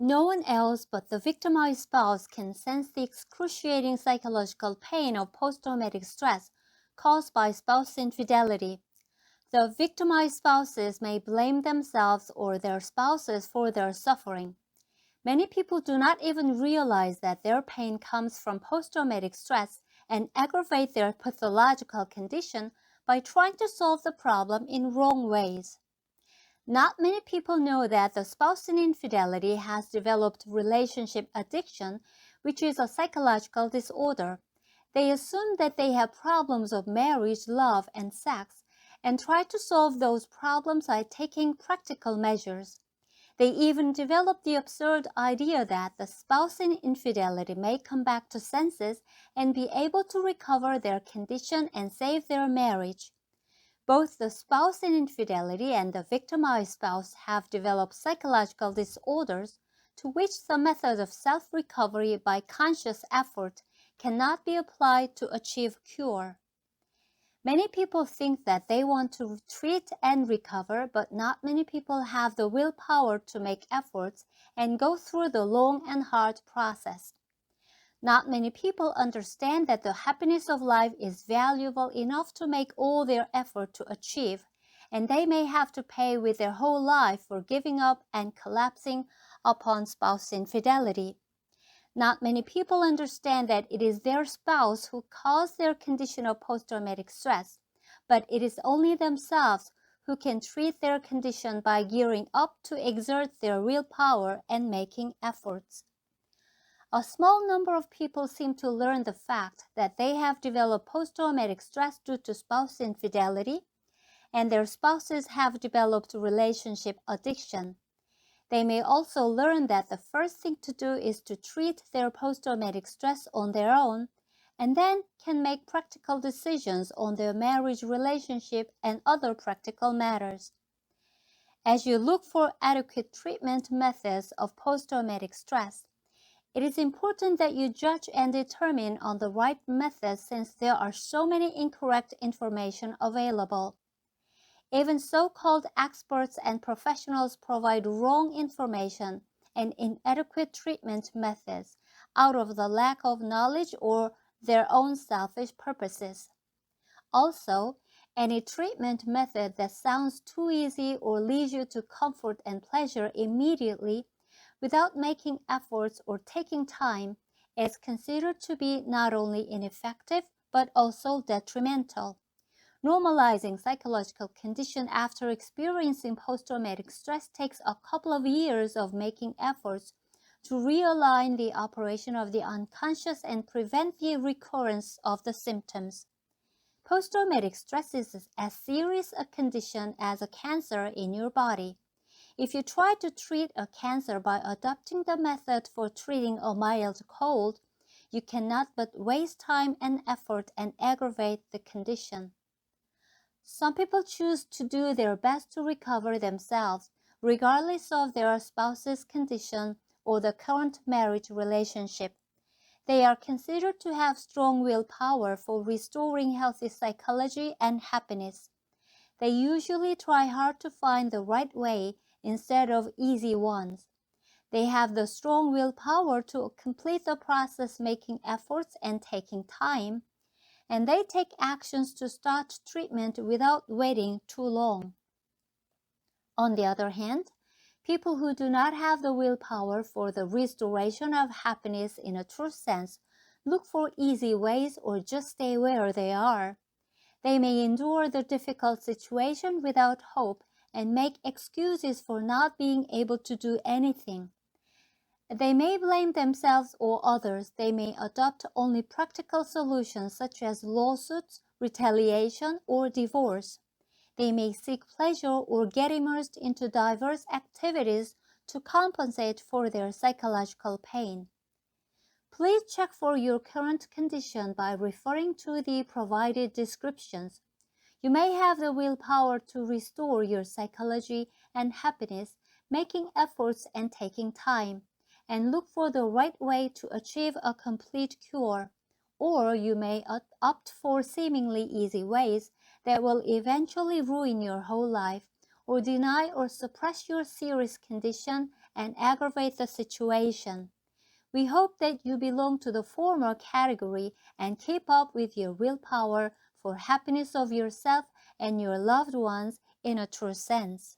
No one else but the victimized spouse can sense the excruciating psychological pain of post-traumatic stress caused by spouse infidelity. The victimized spouses may blame themselves or their spouses for their suffering. Many people do not even realize that their pain comes from post-traumatic stress and aggravate their pathological condition by trying to solve the problem in wrong ways. Not many people know that the spouse in infidelity has developed relationship addiction, which is a psychological disorder. They assume that they have problems of marriage, love, and sex, and try to solve those problems by taking practical measures. They even develop the absurd idea that the spouse in infidelity may come back to senses and be able to recover their condition and save their marriage. Both the spouse in infidelity and the victimized spouse have developed psychological disorders to which the method of self-recovery by conscious effort cannot be applied to achieve cure. Many people think that they want to treat and recover, but not many people have the willpower to make efforts and go through the long and hard process. Not many people understand that the happiness of life is valuable enough to make all their effort to achieve, and they may have to pay with their whole life for giving up and collapsing upon spouse infidelity. Not many people understand that it is their spouse who caused their condition of post-traumatic stress, but it is only themselves who can treat their condition by gearing up to exert their willpower and making efforts. A small number of people seem to learn the fact that they have developed post-traumatic stress due to spouse infidelity, and their spouses have developed relationship addiction. They may also learn that the first thing to do is to treat their post-traumatic stress on their own, and then can make practical decisions on their marriage relationship and other practical matters. As you look for adequate treatment methods of post-traumatic stress, it is important that you judge and determine on the right method since there are so many incorrect information available. Even so-called experts and professionals provide wrong information and inadequate treatment methods out of the lack of knowledge or their own selfish purposes. Also, any treatment method that sounds too easy or leads you to comfort and pleasure immediately without making efforts or taking time is considered to be not only ineffective but also detrimental. Normalizing psychological condition after experiencing post-traumatic stress takes a couple of years of making efforts to realign the operation of the unconscious and prevent the recurrence of the symptoms. Post-traumatic stress is as serious a condition as a cancer in your body. If you try to treat a cancer by adopting the method for treating a mild cold, you cannot but waste time and effort and aggravate the condition. Some people choose to do their best to recover themselves, regardless of their spouse's condition or the current marriage relationship. They are considered to have strong willpower for restoring healthy psychology and happiness. They usually try hard to find the right way instead of easy ones. They have the strong willpower to complete the process, making efforts and taking time, and they take actions to start treatment without waiting too long. On the other hand, people who do not have the willpower for the restoration of happiness in a true sense look for easy ways or just stay where they are. They may endure the difficult situation without hope and make excuses for not being able to do anything. They may blame themselves or others. They may adopt only practical solutions such as lawsuits, retaliation, or divorce. They may seek pleasure or get immersed into diverse activities to compensate for their psychological pain. Please check for your current condition by referring to the provided descriptions. You may have the willpower to restore your psychology and happiness, making efforts and taking time, and look for the right way to achieve a complete cure. Or you may opt for seemingly easy ways that will eventually ruin your whole life, or deny or suppress your serious condition and aggravate the situation. We hope that you belong to the former category and keep up with your willpower for happiness of yourself and your loved ones in a true sense.